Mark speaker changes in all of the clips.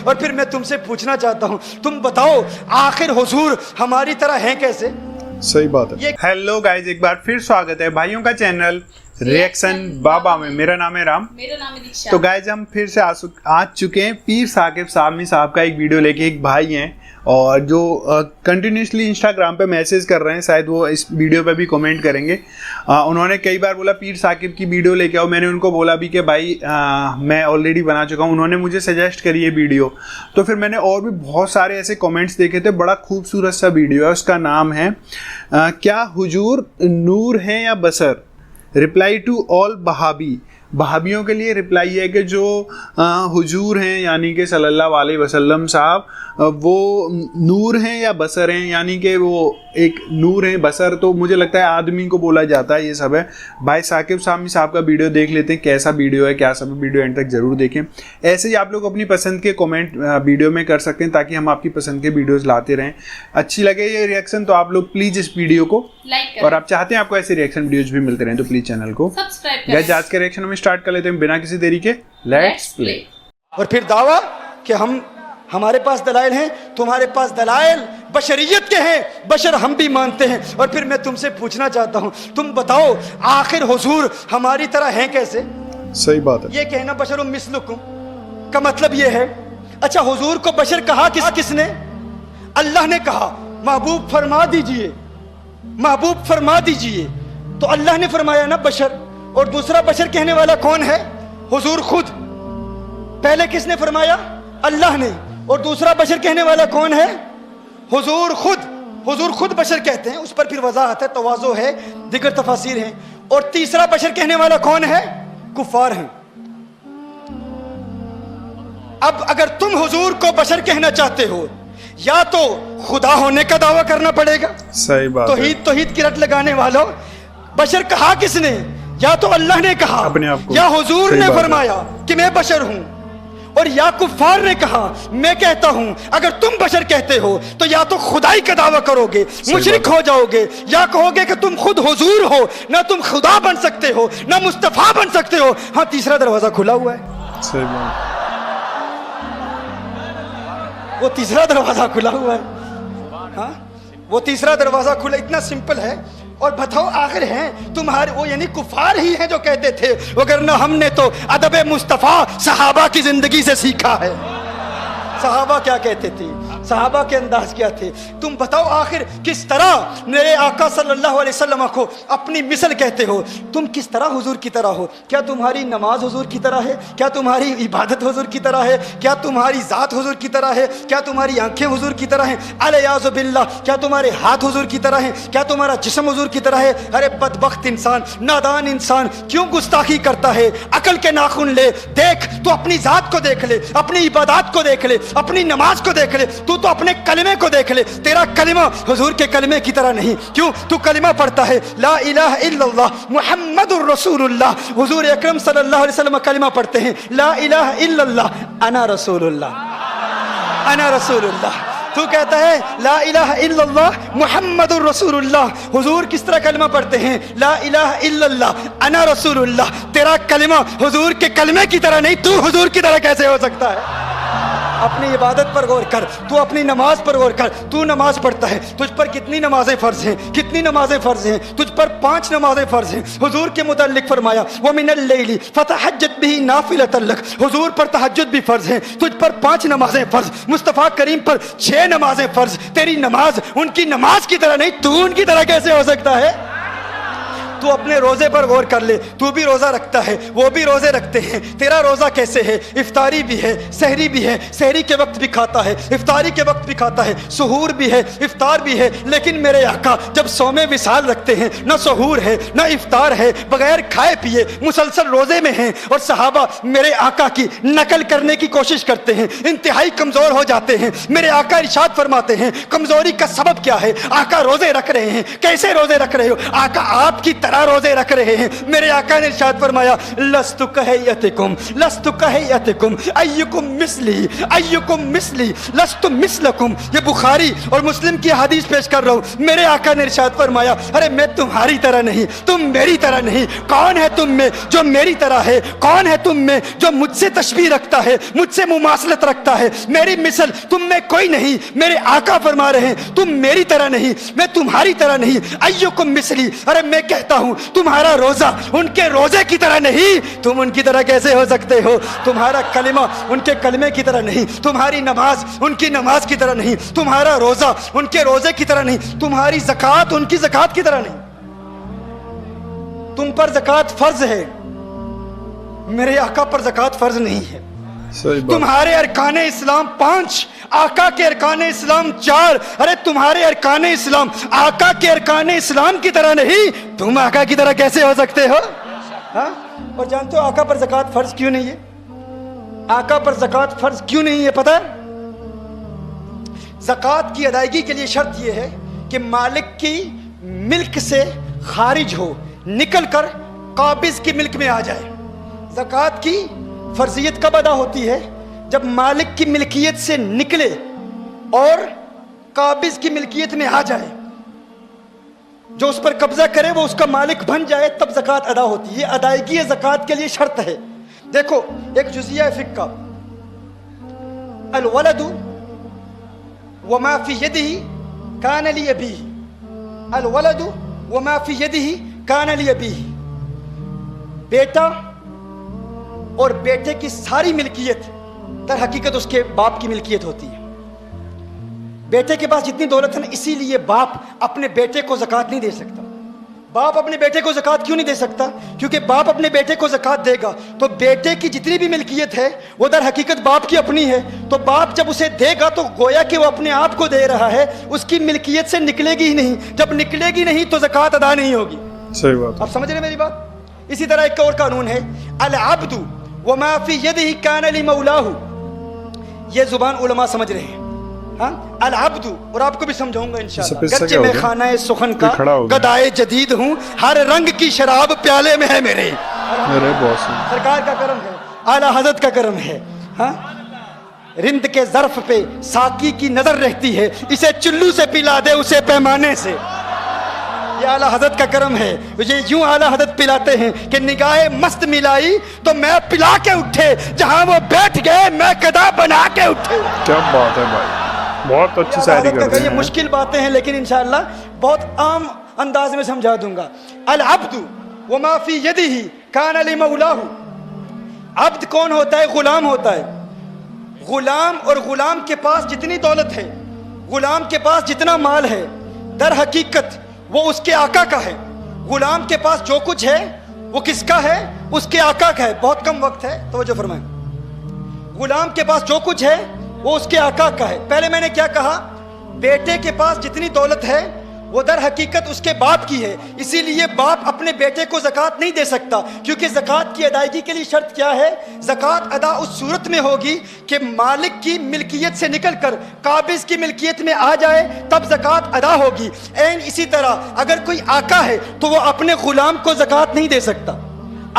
Speaker 1: اور پھر میں تم سے پوچھنا چاہتا ہوں تم بتاؤ آخر حضور ہماری طرح ہیں کیسے؟
Speaker 2: صحیح بات ہے.
Speaker 3: ہیلو گائز، ایک بار پھر سواگت ہے بھائیوں کا چینل ریئیکشن بابا میں. میرا نام ہے رام.
Speaker 4: میرا نام ہے دیکشا.
Speaker 3: تو گائز ہم پھر سے آ چکے ہیں پیر ثاقب سامعی صاحب کا ایک ویڈیو لے کے. ایک بھائی ہیں اور جو کنٹینیوسلی انسٹاگرام پہ میسیج کر رہے ہیں، شاید وہ اس ویڈیو پہ بھی کومنٹ کریں گے. انہوں نے کئی بار بولا پیر ثاقب کی ویڈیو لے کے آؤ. میں نے ان کو بولا بھی کہ بھائی میں آلریڈی بنا چکا ہوں. انہوں نے مجھے سجیسٹ کری یہ ویڈیو، تو پھر میں نے اور بھی بہت سارے ایسے کومنٹس دیکھے تھے. بڑا خوبصورت سا ویڈیو ہے، اس کا نام ہے کیا حضور نور ہیں یا بشر؟ Reply to all بہابی. بہابیوں کے لیے رپلائی ہے کہ جو حضور ہیں یعنی کہ صلی اللہ علیہ وسلم صاحب وہ نور ہیں یا بشر ہیں، یعنی کہ وہ ایک نور ہیں. بشر تو مجھے لگتا ہے آدمی کو بولا جاتا ہے. یہ سب ہے. بھائی ثاقب سامعی صاحب کا ویڈیو دیکھ لیتے ہیں کیسا ویڈیو ہے، کیا سب ویڈیو اینڈ تک ضرور دیکھیں. ایسے ہی آپ لوگ اپنی پسند کے کومنٹ ویڈیو میں کر سکتے ہیں تاکہ ہم آپ کی پسند کے ویڈیوز لاتے رہیں. اچھی لگے یہ ریئیکشن تو آپ لوگ پلیز اس ویڈیو کو
Speaker 4: لائک
Speaker 3: اور آپ چاہتے ہیں آپ کو ایسے ریئیکشن ویڈیوز بھی ملتے رہیں تو پلیز چینل کو
Speaker 4: سبسکرائب
Speaker 3: گائز. آج کے ریئیکشن میں اسٹارٹ کر لیتے ہیں بنا کسی دیری کے. لیٹس پلے.
Speaker 1: اور پھر دعویٰ کہ ہمارے پاس دلائل ہیں، تمہارے پاس دلائل بشریت کے ہیں، بشر ہم بھی مانتے ہیں. اور پھر میں تم سے پوچھنا چاہتا ہوں تم بتاؤ آخر حضور ہماری طرح ہیں کیسے؟
Speaker 2: صحیح بات ہے.
Speaker 1: یہ کہنا بشر مثلکم کا مطلب یہ ہے. اچھا حضور کو بشر کہا کس نے؟ اللہ نے کہا محبوب فرما دیجئے، محبوب فرما دیجئے. تو اللہ نے فرمایا نا بشر. اور دوسرا بشر کہنے والا کون ہے؟ حضور خود. پہلے کس نے فرمایا؟ اللہ نے. اور دوسرا بشر کہنے والا کون ہے؟ حضور خود. حضور خود بشر کہتے ہیں، اس پر پھر وضاحت ہے، تواضع ہے، دیگر تفاسیر ہیں. اور تیسرا بشر کہنے والا کون ہے؟ کفار ہیں. اب اگر تم حضور کو بشر کہنا چاہتے ہو یا تو خدا ہونے کا دعویٰ کرنا پڑے گا.
Speaker 2: صحیح بات ہے.
Speaker 1: توحید کی رٹ لگانے والوں، بشر کہا کس نے؟ یا تو اللہ نے کہا
Speaker 2: اپنے آپ کو،
Speaker 1: یا حضور نے فرمایا کہ میں بشر ہوں، اور یا کفار نے کہا میں کہتا ہوں. اگر تم بشر کہتے ہو تو یا تو خدائی کا دعویٰ کرو گے، مشرک ہو جاؤ گے، یا کہو گے کہ تم خود حضور ہو، نہ تم خدا بن سکتے ہو نہ مصطفیٰ بن سکتے ہو. ہاں تیسرا دروازہ کھلا ہوا ہے.
Speaker 2: صحیح بات.
Speaker 1: وہ تیسرا دروازہ کھلا ہوا ہے. ہاں وہ تیسرا دروازہ کھلا. اتنا سمپل ہے. اور بتاؤ آخر ہیں تمہارے وہ یعنی کفار ہی ہیں جو کہتے تھے وگرنہ ہم نے تو ادب مصطفیٰ صحابہ کی زندگی سے سیکھا ہے. صحابہ کیا کہتے تھے، صحابہ کے انداز کیا تھے. تم بتاؤ آخر کس طرح میرے آقا صلی اللہ علیہ وسلم کو اپنی مثل کہتے ہو. تم کس طرح حضور کی طرح ہو؟ کیا تمہاری نماز حضور کی طرح ہے؟ کیا تمہاری عبادت حضور کی طرح ہے؟ کیا تمہاری ذات حضور کی طرح ہے؟ کیا تمہاری آنکھیں حضور کی طرح ہیں؟ الیاذ باللہ. کیا تمہارے ہاتھ حضور کی طرح ہیں؟ کیا تمہارا جسم حضور کی طرح ہے؟ ارے بدبخت انسان، نادان انسان، کیوں گستاخی کرتا ہے؟ عقل کے ناخن لے، دیکھ تو اپنی ذات کو دیکھ لے، اپنی عبادات کو دیکھ لے، اپنی نماز کو دیکھ لے. تو اپنے کلمے کو دیکھ لے. تیرا کلمہ حضور کے کلمے کی طرح نہیں. کیوں؟ تو کلمہ پڑھتا ہے لا الہ الا اللہ محمد الرسول اللہ. حضور اکرم صلی اللہ علیہ وسلم کلمہ پڑھتے ہیں لا الہ الا اللہ انا رسول اللہ، انا رسول اللہ. تو کہتا ہے لا الہ الا اللہ محمد الرسول اللہ. حضور کس طرح کلمہ پڑھتے ہیں؟ لا الہ الا اللہ انا رسول اللہ. تیرا کلمہ حضور کے کلمے کی طرح نہیں. تو حضور کی طرح کیسے ہو سکتا ہے؟ اپنی عبادت پر غور کر، تو اپنی نماز پر غور کر. تو نماز پڑھتا ہے، تجھ پر کتنی نمازیں فرض ہیں؟ کتنی نمازیں فرض ہیں؟ تجھ پر 5 نمازیں فرض ہیں. حضور کے متعلق فرمایا وَمِنَ اللَّيْلِ فَتَحَجَّتْ بِهِ نَافِلَةً لَكَ. حضور پر تہجد بھی فرض ہیں. تجھ پر 5 نمازیں فرض. مصطفیٰ کریم پر 6 نمازیں فرض. تیری نماز ان کی نماز کی طرح نہیں. تو ان کی طرح کیسے ہو سکتا ہے؟ تو اپنے روزے پر غور کر لے. تو بھی روزہ رکھتا ہے، وہ بھی روزے رکھتے ہیں. تیرا روزہ کیسے ہے؟ افطاری بھی ہے، سحری بھی ہے. سحری کے وقت بھی کھاتا ہے، افطاری کے وقت بھی کھاتا ہے. سحور بھی ہے، افطار بھی ہے. لیکن میرے آقا جب صوم وصال رکھتے ہیں نہ سحور ہے نہ افطار ہے، بغیر کھائے پیے مسلسل روزے میں ہیں. اور صحابہ میرے آقا کی نقل کرنے کی کوشش کرتے ہیں، انتہائی کمزور ہو جاتے ہیں. میرے آقا ارشاد فرماتے ہیں کمزوری کا سبب کیا ہے؟ آقا روزے رکھ رہے ہیں. کیسے روزے رکھ رہے ہو؟ آقا آپ کی طرح 12 रोजे रख रहे हैं। मेरे आका ने इरशाद फरमाया लस्तु कहयतिकुम अय्युकुम मिस्ली लस्तु मिस्लकुम। ये बुखारी और मुस्लिम की हदीस पेश कर रहा हूँ। मेरे आका ने इरशाद फरमाया अरे मैं तुम्हारी तरह नहीं, तुम मेरी तरह नहीं। कौन है तुम में जो मेरी तरह है? कौन है तुम में जो मुझसे तशबीह रखता है, मुझसे मुमासलत रखता है? मेरी मिसल तुम में कोई नहीं। मेरे आका फरमा रहे हैं तुम मेरी तरह नहीं, मैं तुम्हारी तरह नहीं। अय्युकुम मिस्ली, अरे मैं कहता हूं तुम्हारा रोजा उनके रोजे की तरह नहीं। तुम उनकी तरह कैसे हो सकते हो? तुम्हारा कलिमा उनके कलिमे की तरह नहीं, तुम्हारी नमाज उनकी नमाज की तरह नहीं, तुम्हारा रोजा उनके रोजे की तरह नहीं, तुम्हारी ज़कात उनकी ज़कात की तरह नहीं। तुम पर ज़कात फर्ज है, मेरे आका पर ज़कात फर्ज नहीं है। तुम्हारे अरकाने इस्लाम 5, आका के अरकाने इस्लाम 4। अरे तुम्हारे अरकाने इस्लाम आका के अरकाने इस्लाम की तरह नहीं। तुम आका की तरह कैसे हो सकते हो? हाँ? और जानते हो आका पर ज़कात फर्ज क्यों नहीं है? आका पर ज़कात फर्ज क्यों नहीं है पता है? ज़कात की अदायगी के लिए शर्त यह है कि मालिक की मिल्क से खारिज हो, निकल कर काबिज की मिल्क में आ जाए। ज़कात की फर्जियत कब अदा होती है? जब मालिक की मिल्कियत से निकले और काबिज की मिल्कियत में आ जाए। जो उस पर कब्जा करे वो उसका मालिक बन जाए, तब ज़कात अदा होती है। अदायगी ज़कात के लिए शर्त है। देखो एक जुज़िया फ़िक़्ह का, अल वलदु वमा फी यदिही कान लि अबीही, अल वलदु वमा फी यदिही कान लि अबीही। बेटा और बेटे की सारी मिल्कियत दर हकीकत उसके बाप की मिल्कियत होती है। बेटे के पास जितनी दौलत है ना, इसीलिए बाप अपने बेटे को ज़कात नहीं दे सकता। बाप अपने बेटे को ज़कात क्यों नहीं दे सकता? क्योंकि बाप अपने बेटे को ज़कात देगा तो बेटे की जितनी भी मिल्कियत है वो दर हकीकत बाप की अपनी है। तो बाप जब उसे देगा तो गोया कि वो अपने आप को दे रहा है, उसकी मिल्कियत से निकलेगी ही नहीं। जब निकलेगी नहीं तो ज़कात अदा नहीं होगी।
Speaker 2: सही बात।
Speaker 1: आप समझ रहे मेरी बात? इसी तरह एक और कानून है, अल अब्दु वमा फी यदिही कान लि मौलाहु। ये जुबान उलमा समझ रहे हैं। हाँ, अल अब्दु, और आपको भी समझाऊंगा इंशाअल्लाह। गच्चे में खाना सुखन का गदाए जदीद हूँ, हर रंग की शराब प्याले में है मेरे। सरकार का करम है, आला हज़रत का करम है। हाँ, रिंद के ज़र्फ पे साकी की नजर रहती है, इसे चुल्लू से पिला दे उसे पैमाने से। ये आला हज़रत का करम है। ये यूं आला हज़रत पिलाते हैं कि निगाहे मस्त मिलाई तो मैं पिला के उठे, जहां वो बैठ गए मैं कदा बना के उठे।
Speaker 2: क्या बात है भाई, बहुत अच्छी शायरी कर रहे हैं।
Speaker 1: ये मुश्किल बातें हैं लेकिन इंशाअल्लाह बहुत आम अंदाज में समझा दूंगा। अल अब्दु वमा फी यदिही कान लि मौलाहु। अब्द कौन होता है? गुलाम होता है। गुलाम, और गुलाम के पास जितनी दौलत है, गुलाम के पास जितना माल है, दर हकीकत वो उसके आका का है। गुलाम के पास जो कुछ है वो किसका है? उसके आका का है। बहुत कम वक्त है, तवज्जो फरमाएं। गुलाम के पास जो कुछ है वो उसके आका का है। पहले मैंने क्या कहा? बेटे के पास जितनी दौलत है वो दर हकीकत उसके बाप की है। इसीलिए बाप अपने बेटे को ज़कात नहीं दे सकता, क्योंकि ज़कात की अदायगी के लिए शर्त क्या है? ज़कात अदा उस सूरत में होगी कि मालिक की मिल्कियत से निकलकर काबिज की मिल्कियत में आ जाए, तब ज़कात अदा होगी। एन इसी तरह अगर कोई आका है तो वो अपने ग़ुलाम को ज़कात नहीं दे सकता।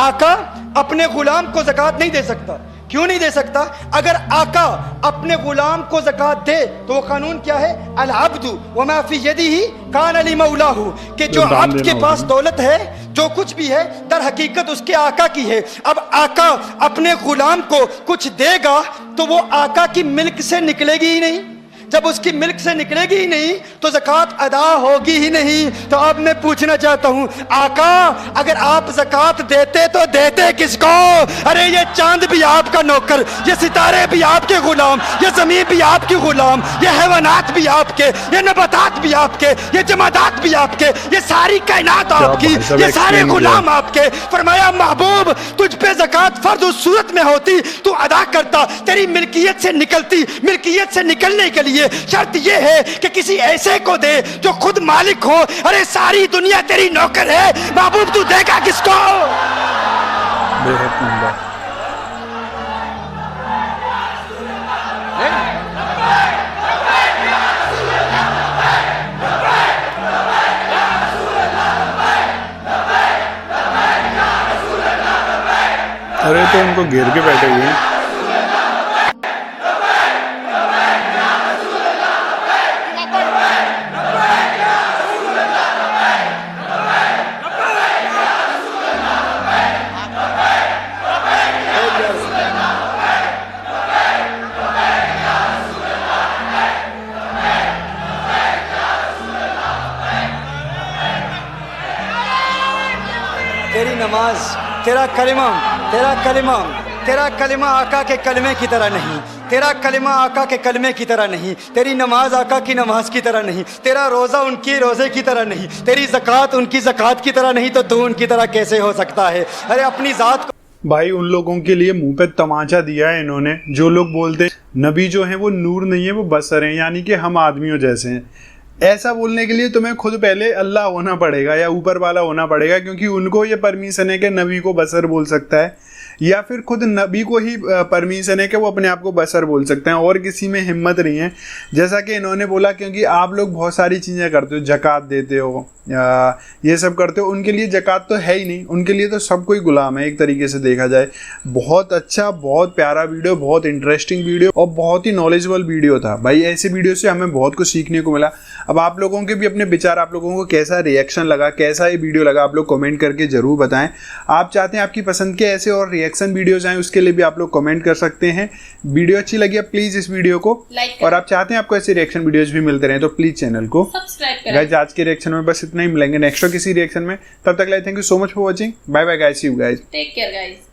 Speaker 1: आका अपने ग़ुलाम को ज़कात नहीं दे सकता। क्यों नहीं दे सकता? अगर आका अपने गुलाम को ज़कात दे तो वो कानून क्या है? अल अब्दु वमा फी यदिही कान लि मौलाहु, कि जो अब्द के पास दौलत है, जो कुछ भी है, दर हकीकत उसके आका की है। अब आका अपने गुलाम को कुछ देगा तो वो आका की मिल्क से निकलेगी ही नहीं। जब उसकी मिल्क से निकलेगी ही नहीं तो ज़कात अदा होगी ही नहीं। तो अब मैं पूछना चाहता हूँ, आका अगर आप ज़कात देते तो देते किसको? अरे ये चांद भी आपका नौकर, ये सितारे भी आपके गुलाम, ये ज़मीन भी आपकी गुलाम, ये हैवानात भी आपके, ये नबातात भी आपके, ये जमादात भी आपके, ये सारी कायनात आपकी, ये सारे गुलाम आपके। फरमाया महबूब तुझ पे ज़कात फर्ज उस सूरत में होती तू अदा करता, तेरी मिल्कियत से निकलती। मिल्कियत से निकलने के लिए शर्त यह है कि किसी ऐसे को दे जो खुद मालिक हो। अरे सारी दुनिया तेरी नौकर है, महबूब तू देगा किसको?
Speaker 3: अरे तो उनको घेर के बैठे हुए हैं।
Speaker 1: तेरी नमाज, तेरा कलिमा, तेरा कलिमा, तेरा कलिमा आका के कलमे की तरह नहीं, तेरा कलिमा आका के कलमे की तरह नहीं, तेरी नमाज आका की नमाज की तरह नहीं, तेरा रोज़ा उनकी रोज़े की तरह नहीं, तेरी ज़कात उनकी ज़कात की तरह नहीं, तो तू उनकी तरह कैसे हो सकता है? अरे अपनी ज़ात को
Speaker 3: भाई उन लोगों के लिए मुंह पे तमाचा दिया है इन्होंने, जो लोग बोलते हैं नबी जो है वो नूर नहीं है, वो बसर हैं, यानी कि हम आदमियों जैसे हैं। ऐसा बोलने के लिए तुम्हें खुद पहले अल्लाह होना पड़ेगा या ऊपर वाला होना पड़ेगा, क्योंकि उनको ये परमिशन है कि नबी को बसर बोल सकता है, या फिर खुद नबी को ही परमिशन है कि वो अपने आप को बसर बोल सकते हैं, और किसी में हिम्मत नहीं है। जैसा कि इन्होंने बोला, क्योंकि आप लोग बहुत सारी चीज़ें करते हो, ज़कात देते हो, ये सब करते हो, उनके लिए ज़कात तो है ही नहीं, उनके लिए तो सब कोई गुलाम है एक तरीके से देखा जाए। बहुत अच्छा, बहुत प्यारा वीडियो, बहुत इंटरेस्टिंग वीडियो और बहुत ही नॉलेजेबल वीडियो था भाई। ऐसे वीडियो से हमें बहुत कुछ सीखने को मिला। अब आप लोगों के भी अपने विचार, आप लोगों को कैसा रिएक्शन लगा, कैसा ये वीडियो लगा, आप लोग कमेंट करके ज़रूर बताएं। आप चाहते हैं आपकी पसंद के ऐसे और रिएक्शन वीडियोज़ आएँ, उसके लिए भी आप लोग कमेंट कर सकते हैं। वीडियो अच्छी लगी है प्लीज़ इस वीडियो को
Speaker 4: लाइक
Speaker 3: और आप चाहते हैं आपको ऐसे रिएक्शन वीडियोज़ भी मिलते रहें तो प्लीज़ चैनल को
Speaker 4: सब्सक्राइब करें।
Speaker 3: गाइस। आज के रिएक्शन में बस इतना ही, मिलेंगे नेक्स्ट किसी रिएक्शन में, तब तक के लिए thank you so much for watching, bye bye guys, see you guys,
Speaker 4: take care guys.